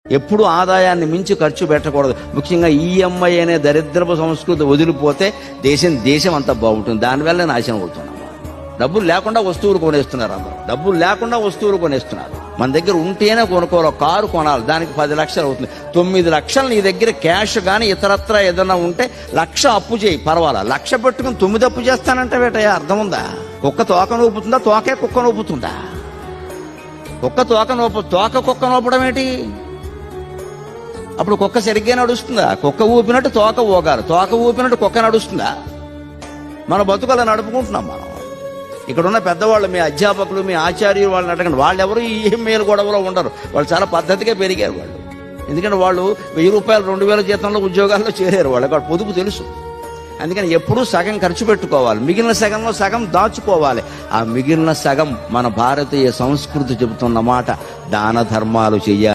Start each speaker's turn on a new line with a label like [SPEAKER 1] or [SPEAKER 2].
[SPEAKER 1] ఎప్పుడు ఆదాయాన్ని మించి ఖర్చు పెట్టకూడదు. ముఖ్యంగా ఈఎంఐ అనే దరిద్రపు సంస్కృతి వదిలిపోతే దేశం అంతా బాగుంటుంది. దానివల్ల నాశనం అవుతున్నాం. డబ్బులు లేకుండా వస్తువులు కొనేస్తున్నారు. అందరూ డబ్బులు లేకుండా వస్తువులు కొనేస్తున్నారు. మన దగ్గర ఉంటేనే కొనుక్కోవాలి. కారు కొనాలి, దానికి 10 లక్షలు అవుతుంది. 9 లక్షలు నీ దగ్గర క్యాష్ కానీ ఇతరత్ర ఏదైనా ఉంటే 1,00,000 అప్పు చేయి, పర్వాలా. 1,00,000 పెట్టుకుని 9 అప్పు చేస్తానంటే వేటయ్యా, అర్థం ఉందా? కుక్క తోక నూపుతుందా, తోకే కుక్క నూపుతుందా? తోక కుక్క నూపడం ఏంటి? అప్పుడు కుక్క సరిగ్గా నడుస్తుందా? కుక్క ఊపినట్టు తోక ఊగాలి, తోక ఊపినట్టు కుక్క నడుస్తుందా? మన బతుకలా నడుపుకుంటున్నాం మనం. ఇక్కడున్న పెద్దవాళ్ళు, మీ అధ్యాపకులు, మీ ఆచార్యులు వాళ్ళని అడగండి. వాళ్ళు ఎవరు ఈ మేలు గొడవలో ఉండరు. వాళ్ళు చాలా పద్ధతిగా పెరిగారు వాళ్ళు. ఎందుకంటే వాళ్ళు 1000 రూపాయలు 2000 జీతంలో ఉద్యోగాల్లో చేరారు. వాళ్ళకి పొదుపు తెలుసు. అందుకని ఎప్పుడూ సగం ఖర్చు పెట్టుకోవాలి, మిగిలిన సగంలో సగం దాచుకోవాలి. ఆ మిగిలిన సగం మన భారతీయ సంస్కృతి చెబుతున్న మాట, దాన ధర్మాలు చెయ్యాలి.